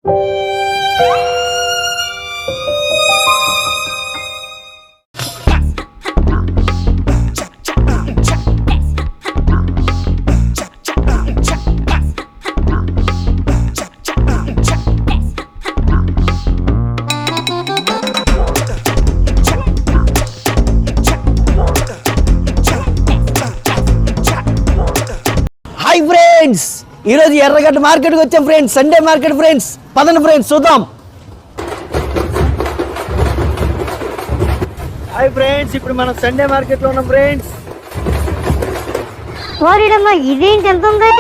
Hi friends, ఈరోజు ఎర్రగడ్డ మార్కెట్కి వచ్చాం ఫ్రెండ్స్. Sunday market friends. పదండి ఫ్రెండ్స్ చూద్దాం. హాయ్ ఫ్రెండ్స్, ఇప్పుడు మనం సండే మార్కెట్లో ఉన్నాం ఫ్రెండ్స్. ఇదేంటి ఎంత ఉంది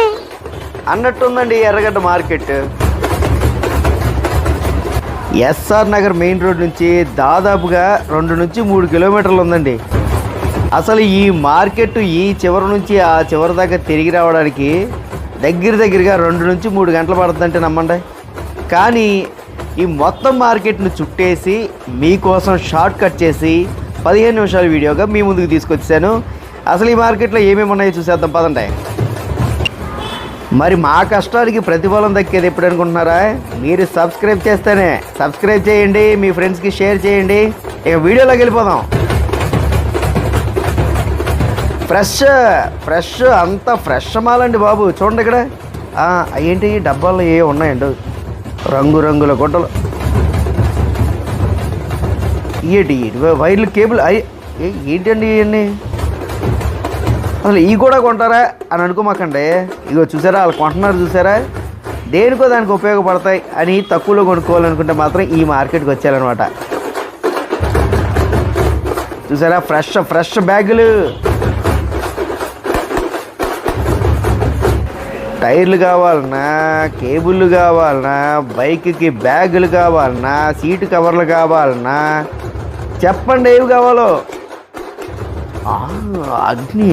అన్నట్టుందండి Erragadda market. SR Nagar main road నుంచి దాదాపుగా 2 నుంచి 3 కిలోమీటర్లు ఉందండి. అసలు ఈ మార్కెట్ ఈ చివరి నుంచి ఆ చివరి దాకా తిరిగి రావడానికి దగ్గరగా 2 నుంచి 3 గంటలు పడుతుందంటే నమ్మండి. కానీ ఈ మొత్తం మార్కెట్ను చుట్టేసి మీకోసం షార్ట్ కట్ చేసి 15 నిమిషాల వీడియోగా మీ ముందుకు తీసుకొచ్చాను. అసలు ఈ మార్కెట్లో ఏమేమి ఉన్నాయో చూసేద్దాం పదండి. మరి మా కష్టానికి ప్రతిఫలం దక్కేది ఎప్పుడు అనుకుంటున్నారా? మీరు సబ్స్క్రైబ్ చేస్తేనే. సబ్స్క్రైబ్ చేయండి, మీ ఫ్రెండ్స్కి షేర్ చేయండి. ఇక వీడియోలోకి వెళ్ళిపోదాం. ఫ్రెష్ అంతా ఫ్రెష్ మాలండి బాబు. చూడండి ఇక్కడ ఏంటి డబ్బాల్లో ఏ ఉన్నాయండి, రంగురంగుల గుడ్డలు. ఏంటి వైర్లు, కేబుల్ ఏంటండి ఇవన్నీ? అసలు ఇవి కూడా కొంటారా అని అనుకోమాకండి. ఇగో చూసారా, వాళ్ళు కొంటున్నారు చూసారా. దేనికో దానికి ఉపయోగపడతాయి అని తక్కువలో కొనుక్కోవాలనుకుంటే మాత్రం ఈ మార్కెట్కి వచ్చారనమాట. చూసారా, ఫ్రెష్ బ్యాగులు. టైర్లు కావాలన్నా, కేబుళ్ళు కావాలన్నా, బైక్కి బ్యాగులు కావాలన్నా, సీటు కవర్లు కావాలన్నా, చెప్పండి ఏవి కావాలో. అగ్ని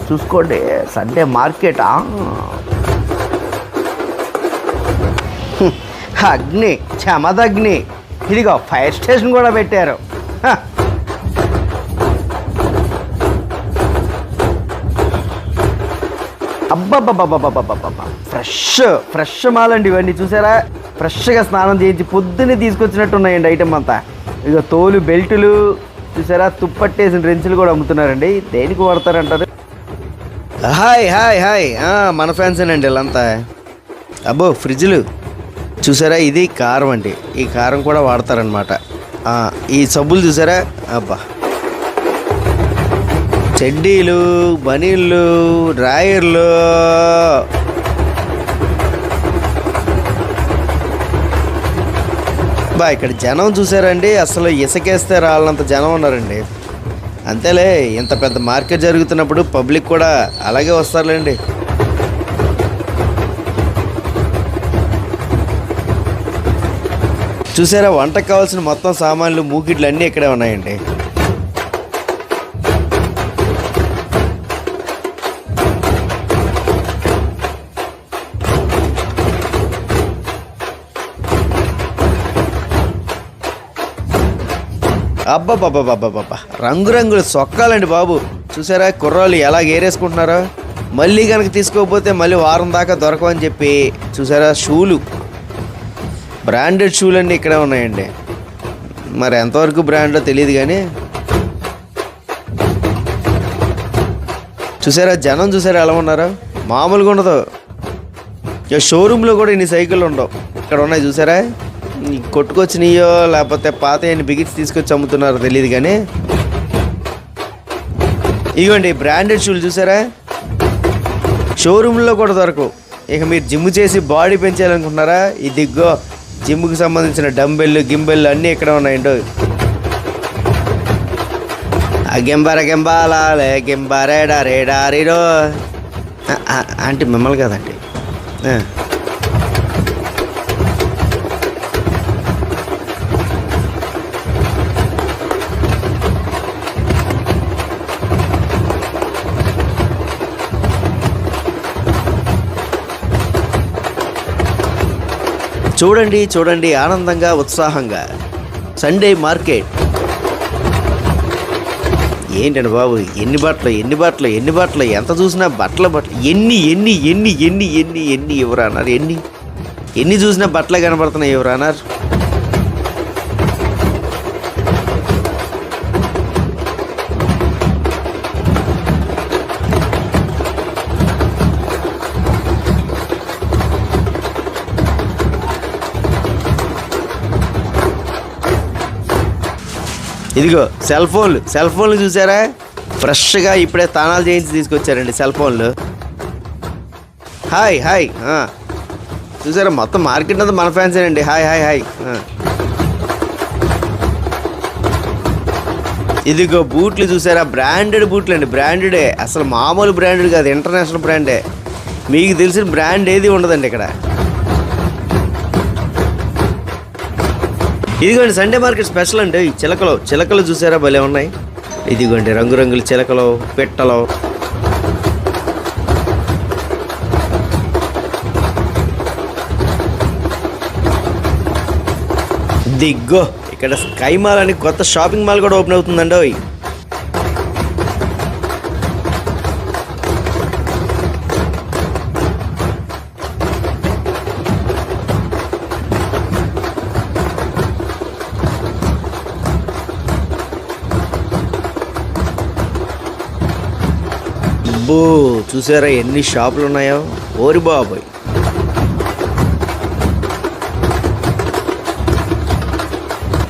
చూసుకోండి, సండే మార్కెట్. అగ్ని, చమదగ్ని. ఇదిగో ఫైర్ స్టేషన్ కూడా పెట్టారు. అబ్బబ్బబ్బబ్బబ్బబ్బబ్బ ఫ్రెష్ మాలండి ఇవన్నీ. చూసారా, ఫ్రెష్గా స్నానం చేయించి పొద్దున్నే తీసుకొచ్చినట్టు ఉన్నాయండి ఐటమ్ అంతా. ఇక తోలు బెల్టులు చూసారా, తుప్పట్టేసిన రెంచులు కూడా అమ్ముతున్నారండి. దేనికి వాడతారంటారు? హాయ్ మన ఫ్యాన్సేనండి వీళ్ళంతా. అబ్బో ఫ్రిడ్జ్లు చూసారా, ఇది కారం అండి. ఈ కారం కూడా వాడతారనమాట. ఈ సబ్బులు చూసారా, అబ్బా చెడ్డీలు, బనీళ్ళు, డ్రాయర్లు. ఇక్కడ జనం చూసారండి, అసలు ఇసుకేస్తే రాళ్ళంత జనం ఉన్నారండి. అంతేలే, ఇంత పెద్ద మార్కెట్ జరుగుతున్నప్పుడు పబ్లిక్ కూడా అలాగే వస్తారులేండి. చూసారా, వంటకు కావాల్సిన మొత్తం సామాన్లు, మూకిట్లు అన్నీ ఇక్కడే ఉన్నాయండి. అబ్బబ్బబ్బబ్బబ్బబ్బా రంగురంగుల సొక్కాలండి బాబు. చూసారా కుర్రాళ్ళు ఎలా ఏరేసుకుంటున్నారో. మళ్ళీ కనుక తీసుకోకపోతే మళ్ళీ వారం దాకా దొరకవని చెప్పి చూసారా షూలు, బ్రాండెడ్ షూలు అన్నీ ఇక్కడే ఉన్నాయండి. మరి ఎంతవరకు బ్రాండో తెలియదు కానీ చూసారా జనం చూసారా ఎలా ఉన్నారో, మామూలుగా ఉండదు. ఇక షోరూంలో కూడా ఇన్ని సైకిళ్ళు ఉండవు. ఇక్కడ ఉన్నాయి చూసారా, కొట్టుకొచ్చినాయో లేకపోతే పాత బిగిట్స్ తీసుకొచ్చి అమ్ముతున్నారో తెలియదు కానీ ఇవ్వండి బ్రాండెడ్ షూలు చూసారా, షోరూంలో కూడా దొరకవు. ఇక మీరు జిమ్ చేసి బాడీ పెంచాలనుకుంటున్నారా, ఈ దిగ్గో జిమ్కి సంబంధించిన డంబెళ్ళు గింబెళ్ళు అన్నీ ఇక్కడ ఉన్నాయండి. గెంబాలే గెంబారేడా రేడారిరో అంటే మిమ్మల్ని కదండి. చూడండి ఆనందంగా ఉత్సాహంగా సండే మార్కెట్. ఏంటండి బాబు, ఎన్ని బట్టలు ఎంత చూసినా బట్టలు ఎన్ని ఇవ్వరా అన్నారు. ఎన్ని చూసినా బట్టలే కనబడుతున్నాయి యువర్ ఆనర్. ఇదిగో సెల్ ఫోన్లు చూసారా, ఫ్రెష్గా ఇప్పుడే తానాలు చేయించి తీసుకొచ్చారండి సెల్ ఫోన్లు. హాయ్ హాయ్ చూసారా, మొత్తం మార్కెట్ అంతా మన ఫ్యాన్సేనండి. Hi hi hi. ఇదిగో బూట్లు చూసారా, బ్రాండెడ్ బూట్లు అండి, బ్రాండెడే, అసలు మామూలు బ్రాండెడ్ కాదు, ఇంటర్నేషనల్ బ్రాండే. మీకు తెలిసిన బ్రాండ్ ఏది ఉండదండి ఇక్కడ. ఇదిగోండి సండే మార్కెట్ స్పెషల్ అండి చిలకలు చూసారా, భలే ఉన్నాయి. ఇదిగోండి రంగురంగుల చిలకలు, పిట్టలు. దిగ్గో ఇక్కడ స్కై మాల్ అని కొత్త షాపింగ్ మాల్ కూడా ఓపెన్ అవుతుందండి. అబ్బో చూసారా ఎన్ని షాపులు ఉన్నాయో, ఓరి బాబోయ్.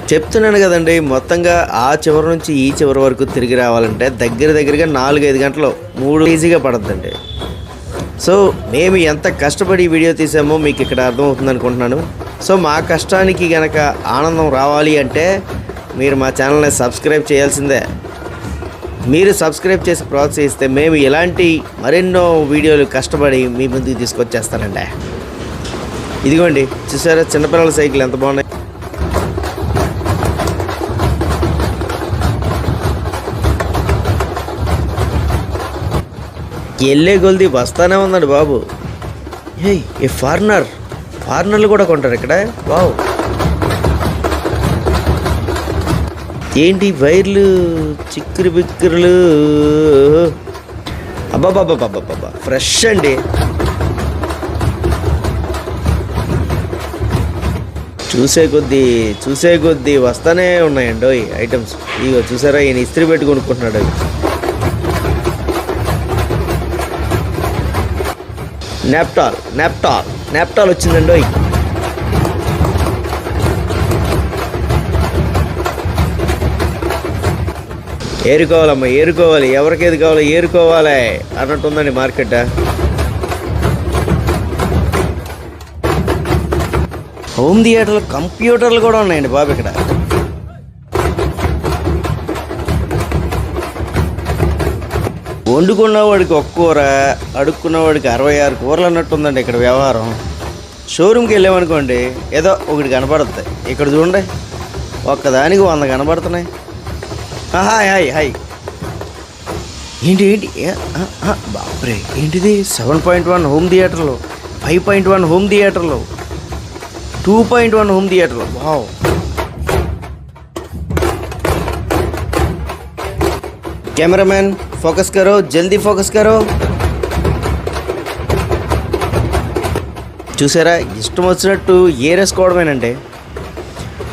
చెప్తున్నాను కదండి, మొత్తంగా ఆ చివరి నుంచి ఈ చివరి వరకు తిరిగి రావాలంటే దగ్గరగా 4-5 గంటలు 3 ఈజీగా పడద్దండి. సో మేము ఎంత కష్టపడి వీడియో తీసామో మీకు ఇక్కడ అర్థమవుతుంది అనుకుంటున్నాను. సో మా కష్టానికి గనక ఆనందం రావాలి అంటే మీరు మా ఛానల్ని సబ్స్క్రైబ్ చేయాల్సిందే. మీరు సబ్స్క్రైబ్ చేసి ప్రోత్సహిస్తే మేము ఇలాంటి మరెన్నో వీడియోలు కష్టపడి మీ ముందుకు తీసుకొచ్చేస్తానండి. ఇదిగోండి చూసారా చిన్నపిల్లల సైకిల్ ఎంత బాగున్నాయి. వెళ్ళే కొలిది వస్తానే ఉందండి బాబు. ఏ ఫారినర్లు కూడా కొంటారు ఇక్కడ. వావ్, ఏంటి వైర్లు, చిక్కురు బిక్కురులు, అబ్బాబాబాబాబాబా ఫ్రెష్ అండి. చూసే కొద్దీ వస్తానే ఉన్నాయండి ఐటమ్స్. ఇగో చూసారా ఈయన ఇస్త్రీ పెట్టి కొనుక్కుంటున్నాడు. నాప్టాల్ వచ్చిందండి. ఏరుకోవాలి, ఎవరికేది కావాలో ఏరుకోవాలి అన్నట్టుందండి మార్కెట్. హోమ్ థియేటర్లు, కంప్యూటర్లు కూడా ఉన్నాయండి బాబు ఇక్కడ. వండుకున్నవాడికి 1 కూర, అడుక్కున్నవాడికి 66 కూరలు అన్నట్టుందండి ఇక్కడ వ్యవహారం. షోరూమ్కి వెళ్ళామనుకోండి ఏదో ఒకటి కనపడుతుంది. ఇక్కడ చూడండి ఒక్కదానికి 100 కనపడుతున్నాయి. Hi hi hi. ఏంటి బాబ్రే ఏంటిది, 7.1 హోమ్ థియేటర్లు, 5.1 హోమ్ థియేటర్లు, 2.1 హోమ్ థియేటర్లు. వావ్. कैमरामैन फोकस करो, जल्दी फोकस करो. చూసారా ఇష్టం వచ్చినట్టు ఏరేసుకోవడమేనండి.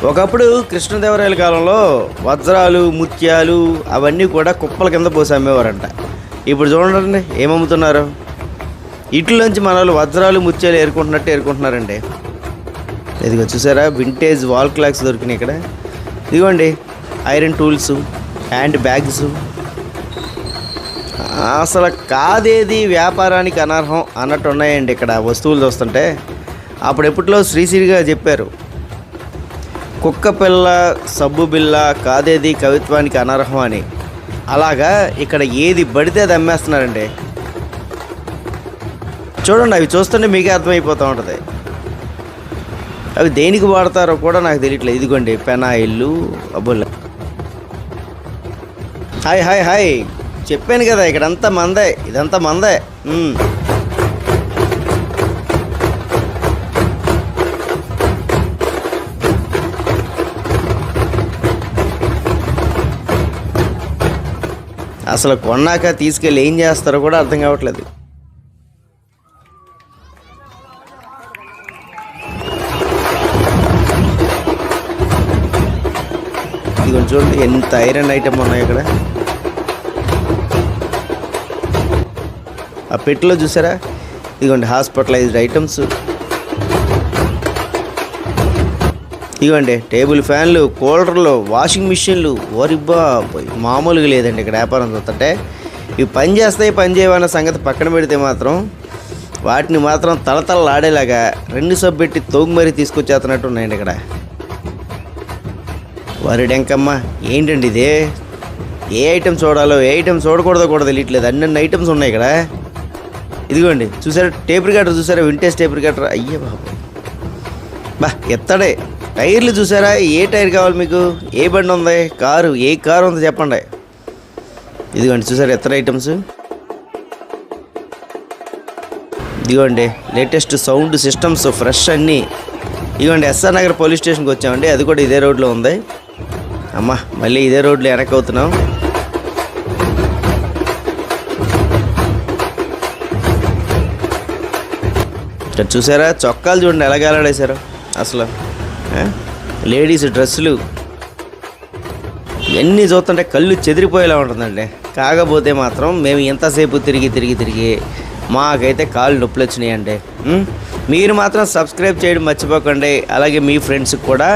ఒకప్పుడు కృష్ణదేవరాయల కాలంలో వజ్రాలు, ముత్యాలు అవన్నీ కూడా కుప్పల కింద పోసి అమ్మేవారంట. ఇప్పుడు చూడండి ఏమమ్ముతున్నారు. ఇట్లోంచి మన వాళ్ళు వజ్రాలు, ముత్యాలు ఏరుకుంటున్నారండి. ఇదిగో చూసారా వింటేజ్ వాల్ క్లాక్స్ దొరికినాయి ఇక్కడ. ఇదిగోండి ఐరన్ టూల్స్, హ్యాండ్ బ్యాగ్స్. అసలు కాదేది వ్యాపారానికి అనర్హం అన్నట్టు ఉన్నాయండి ఇక్కడ వస్తువులు చూస్తుంటే. అప్పుడెప్పట్లో శ్రీశ్రీగా చెప్పారు, కుక్క పిల్ల సబ్బు బిల్ల కాదేది కవిత్వానికి అనర్హం అని. అలాగా ఇక్కడ ఏది పడితే అది అమ్మేస్తున్నారండి. చూడండి అవి చూస్తుంటే మీకే అర్థమైపోతూ ఉంటుంది. అవి దేనికి వాడతారో కూడా నాకు తెలియట్లేదు. ఇదిగోండి పెనాయిల్లు, అబ్బుల్లా. Hi hi hi. చెప్పాను కదా ఇక్కడంతా మందే, ఇదంతా మందే. అసలు కొన్నాక తీసుకెళ్ళి ఏం చేస్తారో కూడా అర్థం కావట్లేదు. ఇదిగోండి చూడండి ఎంత ఐరన్ ఐటమ్ ఉన్నాయి ఇక్కడ. ఆ పెట్టెలో చూసారా, ఇదిగోండి హాస్పిటలైజ్డ్ ఐటమ్స్. ఇదిగోండి టేబుల్ ఫ్యాన్లు, కూలర్లు, వాషింగ్ మిషన్లు. ఓరిబ్బా మామూలుగా లేదండి ఇక్కడ వ్యాపారం చూస్తుంటే. ఇవి పని చేస్తాయి పని చేయవన్న సంగతి పక్కన పెడితే మాత్రం వాటిని మాత్రం తలతలలాడేలాగా 2 సబ్బు పెట్టి తోగు మరీ తీసుకొచ్చేస్తున్నట్టు ఉన్నాయండి ఇక్కడ. వరిడెంకమ్మ ఏంటండి ఇదే, ఏ ఐటమ్ చూడాలో ఏ ఐటమ్ చూడకూడదో కూడా తెలియట్లేదు. అన్ని ఐటమ్స్ ఉన్నాయి ఇక్కడ. ఇదిగోండి చూసారా టేప్ రికార్డర్, చూసారా వింటేజ్ టేప్ రికార్డర్. అయ్యే బాబు బా ఎత్తడే. టైర్లు చూసారా, ఏ టైర్ కావాలి మీకు, ఏ బండి ఉంది, కారు ఏ కారు ఉందో చెప్పండి. ఇదిగోండి చూసారా ఎత్తడి ఐటమ్స్. ఇదిగోండి లేటెస్ట్ సౌండ్ సిస్టమ్స్ ఫ్రెష్ అన్నీ. ఇదిగోండి ఎస్ఆర్ నగర్ పోలీస్ స్టేషన్కి వచ్చామండి, అది కూడా ఇదే రోడ్లో ఉంది. అమ్మా మళ్ళీ ఇదే రోడ్లో వెనక్కి అవుతున్నాం. ఇక్కడ చూసారా చొక్కాలు చూడండి ఎలా గాలాడేశారు అసలు. లేడీస్ డ్రెస్సులు ఇవన్నీ చూస్తుంటే కళ్ళు చెదిరిపోయేలా ఉంటుందండి. కాకపోతే మాత్రం మేము ఎంతసేపు తిరిగి మాకైతే కాళ్ళు నొప్పులు వచ్చినాయండి. మీరు మాత్రం సబ్స్క్రైబ్ చేయడం మర్చిపోకండి. అలాగే మీ ఫ్రెండ్స్కి కూడా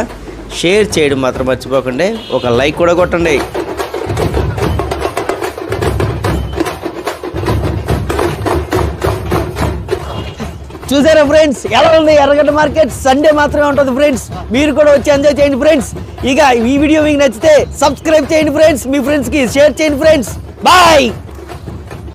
షేర్ చేయడం మాత్రం మర్చిపోకండి. ఒక లైక్ కూడా కొట్టండి. చూసారా ఫ్రెండ్స్ ఎలా ఉంది ఎర్రగడ్డ మార్కెట్. సండే మాత్రమే ఉంటుంది ఫ్రెండ్స్, మీరు కూడా వచ్చి ఎంజాయ్ చేయండి ఫ్రెండ్స్. ఇక ఈ వీడియో మీకు నచ్చితే సబ్స్క్రైబ్ చేయండి ఫ్రెండ్స్, మీ ఫ్రెండ్స్కి షేర్ చేయండి ఫ్రెండ్స్. బాయ్.